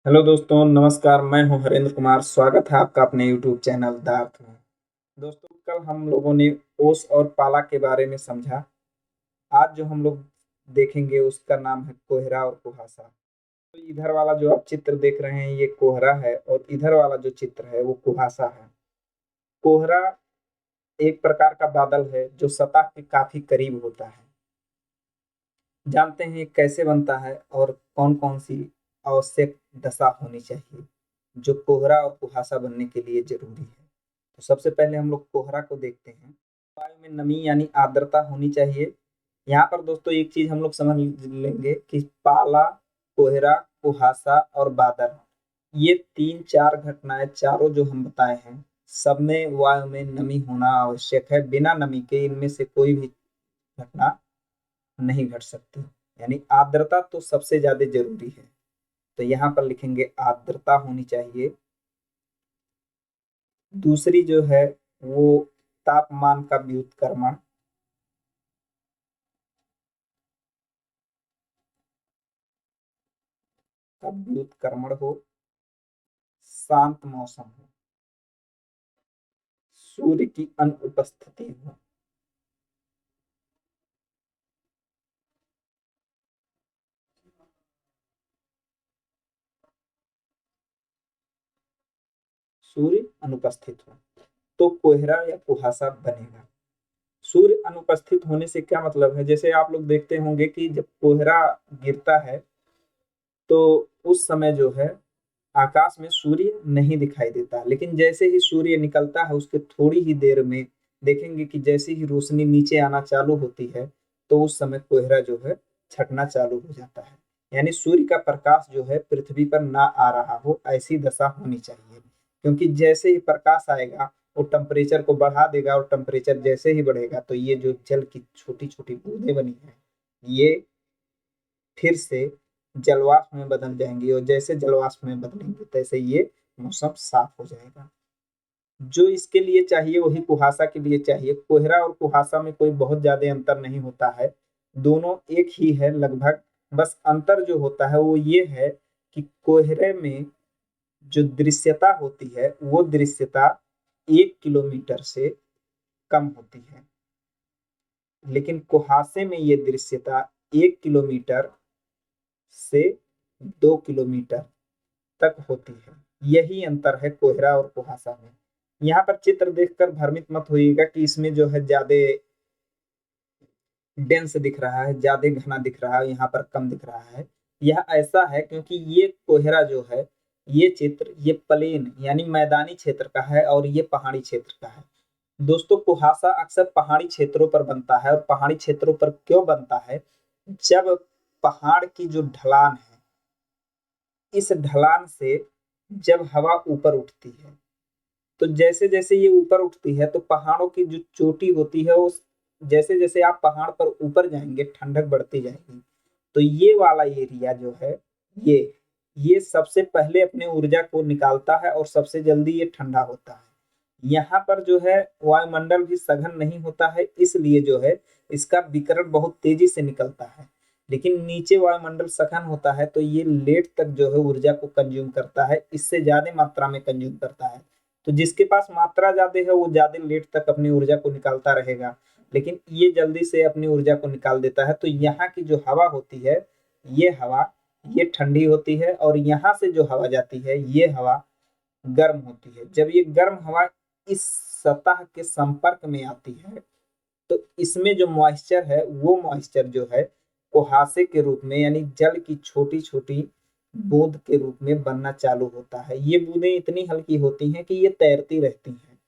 Hello दोस्तों, नमस्कार। मैं हूं हरेंद्र कुमार। स्वागत है आपका अपने यूट्यूब चैनल द अर्थ में। दोस्तों, कल हम लोगों ने ओस और पाला के बारे में समझा। आज जो हम लोग देखेंगे उसका नाम है कोहरा और कुहासा। तो इधर वाला जो आप चित्र देख रहे हैं ये कोहरा है और इधर वाला जो चित्र है वो कुहासा है। कोहरा एक प्रकार का बादल है जो सतह के काफी करीब होता है। जानते हैं ये कैसे बनता है और कौन कौन सी आवश्यक दशा होनी चाहिए जो कोहरा और कुहासा बनने के लिए जरूरी है। तो सबसे पहले हम लोग कोहरा को देखते हैं। वायु में नमी यानी आर्द्रता होनी चाहिए। यहाँ पर दोस्तों एक चीज हम लोग समझ लेंगे कि पाला, कोहरा, कुहासा और बादल, ये तीन चार घटनाएं चारों जो हम बताए हैं सब में वायु में नमी होना आवश्यक है। बिना नमी के इनमें से कोई भी घटना नहीं घट सकती। यानी आर्द्रता तो सबसे ज्यादा जरूरी है। तो यहाँ पर लिखेंगे आर्द्रता होनी चाहिए। दूसरी जो है वो तापमान का व्युत्क्रमण। का व्युत्क्रमण हो। शांत मौसम हो। सूर्य की अनुपस्थिति हो। सूर्य अनुपस्थित हो तो कोहरा या कुहासा बनेगा। सूर्य अनुपस्थित होने से क्या मतलब है, जैसे आप लोग देखते होंगे कि जब कोहरा गिरता है तो उस समय जो है आकाश में सूर्य नहीं दिखाई देता, लेकिन जैसे ही सूर्य निकलता है उसके थोड़ी ही देर में देखेंगे कि जैसे ही रोशनी नीचे आना चालू होती है तो उस समय कोहरा जो है छटना चालू हो जाता है। यानी सूर्य का प्रकाश जो है पृथ्वी पर ना आ रहा हो ऐसी दशा होनी चाहिए। क्योंकि जैसे ही प्रकाश आएगा वो टेम्परेचर को बढ़ा देगा और टेम्परेचर जैसे ही बढ़ेगा तो ये जो जल की छोटी छोटी बूंदें बनी है ये फिर से जलवाष्प में बदल जाएंगी और जैसे जलवाष्प में बदलेंगे तैसे ये मौसम साफ हो जाएगा। जो इसके लिए चाहिए वही कुहासा के लिए चाहिए। कोहरा और कुहासा में कोई बहुत ज्यादा अंतर नहीं होता है, दोनों एक ही है लगभग। बस अंतर जो होता है वो ये है कि कोहरे में जो दृश्यता होती है वो दृश्यता 1 किलोमीटर से कम होती है, लेकिन कुहासे में ये दृश्यता 1 किलोमीटर से 2 किलोमीटर तक होती है। यही अंतर है कोहरा और कुहासा में। यहाँ पर चित्र देखकर भ्रमित मत होइएगा कि इसमें जो है ज्यादा डेंस दिख रहा है, ज्यादा घना दिख रहा है, यहाँ पर कम दिख रहा है। यह ऐसा है क्योंकि ये कोहरा जो है ये चित्र ये प्लेन यानी मैदानी क्षेत्र का है और ये पहाड़ी क्षेत्र का है। दोस्तों, कुहासा अक्सर पहाड़ी क्षेत्रों पर बनता है और पहाड़ी क्षेत्रों पर क्यों बनता है, जब पहाड़ की जो ढलान है इस ढलान से जब हवा ऊपर उठती है तो जैसे जैसे ये ऊपर उठती है तो पहाड़ों की जो चोटी होती है उस जैसे जैसे आप पहाड़ पर ऊपर जाएंगे ठंडक बढ़ती जाएगी। तो ये वाला एरिया जो है ये ये सबसे पहले अपने ऊर्जा को निकालता है और सबसे जल्दी ये ठंडा होता है। यहाँ पर जो है वायुमंडल भी सघन नहीं होता है, इसलिए जो है इसका विकिरण बहुत तेजी से निकलता है। लेकिन नीचे वायुमंडल सघन होता है तो ये लेट तक जो है ऊर्जा को कंज्यूम करता है, इससे ज्यादा मात्रा में कंज्यूम करता है। तो जिसके पास मात्रा ज्यादा है वो ज्यादा लेट तक अपनी ऊर्जा को निकालता रहेगा, लेकिन ये जल्दी से अपनी ऊर्जा को निकाल देता है। तो यहाँ की जो हवा होती है ये हवा ये ठंडी होती है और यहाँ से जो हवा जाती है ये हवा गर्म होती है। जब ये गर्म हवा इस सतह के संपर्क में आती है तो इसमें जो मॉइस्चर है वो मॉइस्चर जो है कुहासे के रूप में यानी जल की छोटी छोटी बूंद के रूप में बनना चालू होता है। ये बूंदें इतनी हल्की होती हैं कि ये तैरती रहती हैं,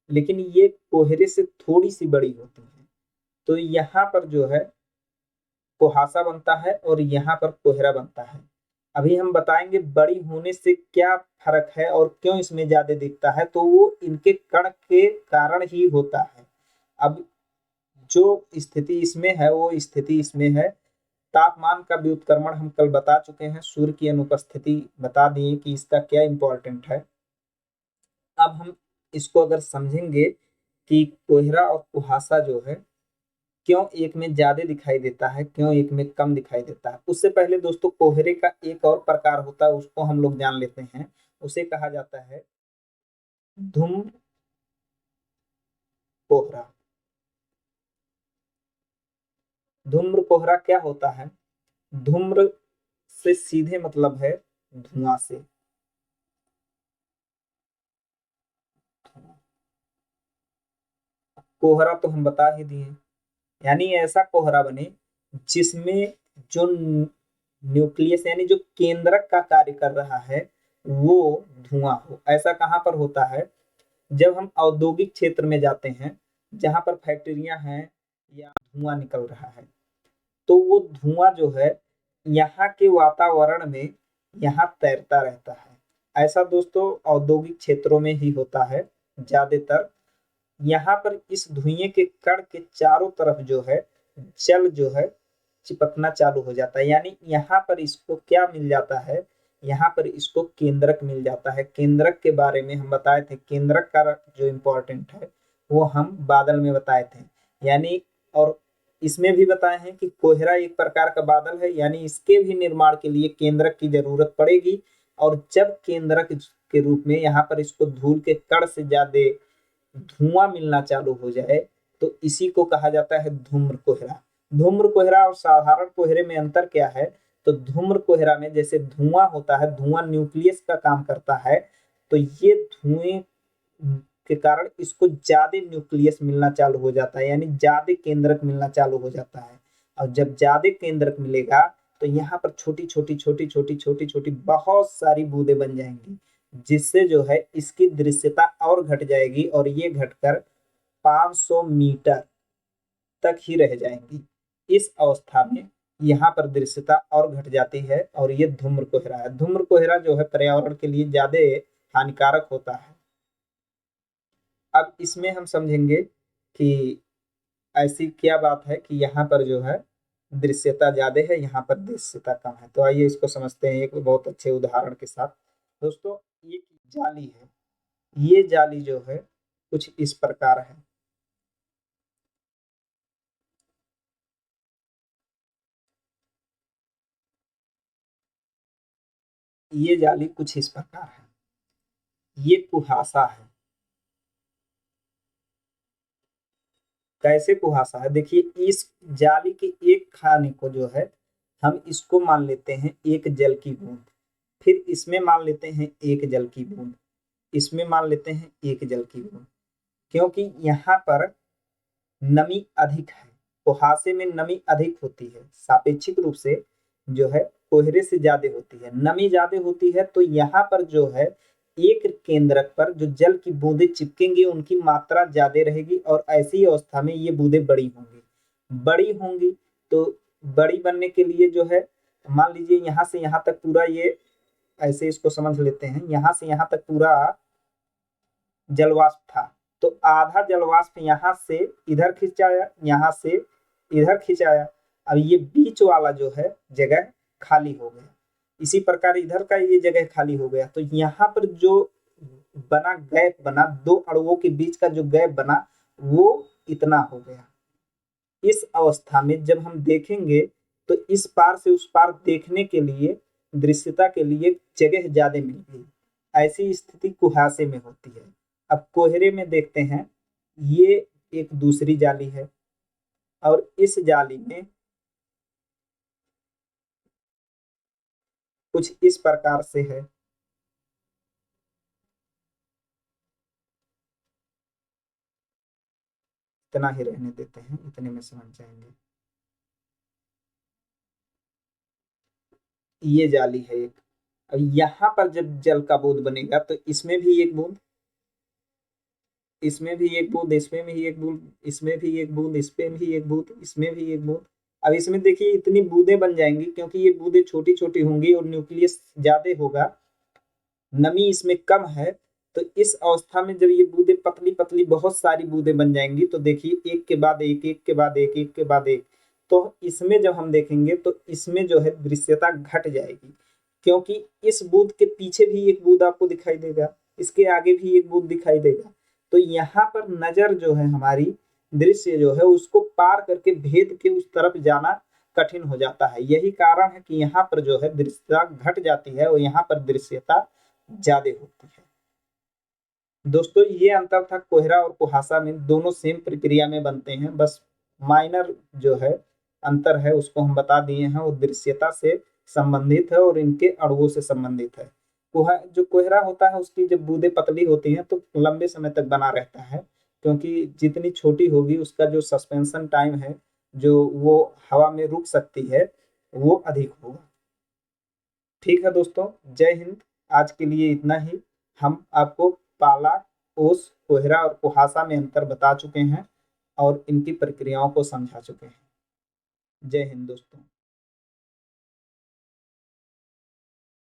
लेकिन ये कोहरे से थोड़ी सी बड़ी होती हैं। तो यहाँ पर जो है कुहासा बनता है और यहाँ पर कोहरा बनता है। अभी हम बताएंगे बड़ी होने से क्या फर्क है और क्यों इसमें ज्यादा दिखता है, तो वो इनके कण के कारण ही होता है। अब जो स्थिति इसमें है वो स्थिति इसमें है। तापमान का व्युत्क्रमण हम कल बता चुके हैं, सूर्य की अनुपस्थिति बता दिए कि इसका क्या इंपॉर्टेंट है। अब हम इसको अगर समझेंगे कि कोहरा और कुहासा जो है क्यों एक में ज्यादा दिखाई देता है, क्यों एक में कम दिखाई देता है। उससे पहले दोस्तों कोहरे का एक और प्रकार होता है, उसको हम लोग जान लेते हैं। उसे कहा जाता है धूम्र कोहरा। धूम्र कोहरा क्या होता है? धूम्र से सीधे मतलब है धुआं से। कोहरा तो हम बता ही दिए, यानी ऐसा कोहरा बने जिसमें जो न्यूक्लियस यानी जो केंद्रक का कार्य कर रहा है वो धुआं हो। ऐसा कहाँ पर होता है? जब हम औद्योगिक क्षेत्र में जाते हैं, जहां पर फैक्ट्रियां हैं या धुआं निकल रहा है, तो वो धुआं जो है यहाँ के वातावरण में यहाँ तैरता रहता है। ऐसा दोस्तों औद्योगिक क्षेत्रों में ही होता है ज्यादातर। यहाँ पर इस धुएं के कण के चारों तरफ जो है जल जो है चिपकना चालू हो जाता है, यानी यहाँ पर इसको क्या मिल जाता है? यहाँ पर इसको केंद्रक मिल जाता है। केंद्रक के बारे में हम बताए थे, केंद्रक का जो इम्पोर्टेंट है वो हम बादल में बताए थे, यानी और इसमें भी बताए हैं कि कोहरा एक प्रकार का बादल है, यानी इसके भी निर्माण के लिए केंद्रक की जरूरत पड़ेगी। और जब केंद्रक के रूप में यहाँ पर इसको धूल के कण से ज्यादा धुआं मिलना चालू हो जाए तो इसी को कहा जाता है धूम्र कोहरा। धूम्र कोहरा और साधारण कोहरे में अंतर क्या है? तो धूम्र कोहरा में जैसे धुआं होता है, धुआं न्यूक्लियस का काम करता है, तो ये धुएं के कारण इसको ज्यादा न्यूक्लियस मिलना चालू हो जाता है, यानी ज्यादा केंद्रक मिलना चालू हो जाता है। और जब ज्यादा केंद्रक मिलेगा तो यहाँ पर छोटी छोटी छोटी छोटी छोटी छोटी बहुत सारी बूंदें बन जाएंगी, जिससे जो है इसकी दृश्यता और घट जाएगी और ये घटकर 500 मीटर तक ही रह जाएंगी। इस अवस्था में यहाँ पर दृश्यता और घट जाती है और ये धूम्र कोहरा है। धूम्र कोहरा जो है पर्यावरण के लिए ज्यादा हानिकारक होता है। अब इसमें हम समझेंगे कि ऐसी क्या बात है कि यहाँ पर जो है दृश्यता ज्यादा है, यहाँ पर दृश्यता कम है। तो आइए इसको समझते हैं एक बहुत अच्छे उदाहरण के साथ। दोस्तों ये जाली है, ये जाली जो है कुछ इस प्रकार है। ये जाली कुछ इस प्रकार है। ये कुहासा है। कैसे कुहासा है? देखिए इस जाली के एक खाने को जो है हम इसको मान लेते हैं एक जल की बूंद, फिर इसमें मान लेते हैं एक जल की बूंद, इसमें मान लेते हैं एक जल की बूंद, क्योंकि यहाँ पर नमी अधिक है। कुहासे में नमी अधिक होती है, सापेक्षिक रूप से जो है कोहरे से ज्यादा होती है, नमी ज्यादा होती है। तो यहाँ पर जो है एक केंद्रक पर जो जल की बूंदें चिपकेंगी उनकी मात्रा ज्यादा रहेगी और ऐसी अवस्था में ये बूंदें बड़ी होंगी। बड़ी होंगी तो बड़ी बनने के लिए जो है मान लीजिए यहाँ से यहाँ तक पूरा ये ऐसे इसको समझ लेते हैं, यहाँ से यहाँ तक पूरा जलवाष्प था, तो आधा जलवाष्प यहाँ से इधर खिंचाया, यहाँ से इधर खिंचाया। अब ये बीच वाला जो है जगह खाली हो गया। इसी प्रकार इधर का ये जगह खाली हो गया, तो यहाँ पर जो बना गैप बना, दो अणुओं के बीच का जो गैप बना वो इतना हो गया। इस अवस्था में जब हम देखेंगे तो इस पार से उस पार देखने के लिए दृश्यता के लिए जगह ज्यादा मिल गई। ऐसी स्थिति कुहासे में होती है। अब कोहरे में देखते हैं, ये एक दूसरी जाली है और इस जाली में कुछ इस प्रकार से है। इतना ही रहने देते हैं, इतने में समझ जाएंगे। ये जाली है एक। अब यहाँ पर जब जल का बूंद बनेगा तो इसमें भी एक बूंद, इसमें भी एक बूंद, इसमें भी एक बूंद, इसमें भी एक बूंद, इसमें भी एक बूंद, इसमें भी एक बूंद। अब इसमें देखिए इतनी बूंदें बन जाएंगी क्योंकि ये बूंदें छोटी छोटी होंगी और न्यूक्लियस ज्यादा होगा, नमी इसमें कम है। तो इस अवस्था में जब ये बूंदें पतली पतली बहुत सारी बूंदें बन जाएंगी तो देखिए एक के बाद एक, एक के बाद एक, एक के बाद एक। तो इसमें जब हम देखेंगे तो इसमें जो है दृश्यता घट जाएगी, क्योंकि इस बूंद के पीछे भी एक बूंद आपको दिखाई देगा, इसके आगे भी एक बूंद दिखाई देगा। तो यहाँ पर नजर जो है हमारी दृश्य जो है उसको पार करके भेद के उस तरफ जाना कठिन हो जाता है। यही कारण है कि यहाँ पर जो है दृश्यता घट जाती है और यहाँ पर दृश्यता ज्यादा होती है। दोस्तों ये अंतर था कोहरा और कुहासा में, दोनों सेम प्रक्रिया में बनते हैं, बस माइनर जो है अंतर है उसको हम बता दिए हैं, वो दृश्यता से संबंधित है और इनके अणुओं से संबंधित है। जो कोहरा होता है उसकी जब बूंदें पतली होती हैं तो लंबे समय तक बना रहता है, क्योंकि जितनी छोटी होगी उसका जो सस्पेंशन टाइम है, जो वो हवा में रुक सकती है, वो अधिक होगा। ठीक है दोस्तों, जय हिंद। आज के लिए इतना ही। हम आपको पाला, ओस, कोहरा और कुहासा में अंतर बता चुके हैं और इनकी प्रक्रियाओं को समझा चुके हैं। जय हिंद दोस्तों।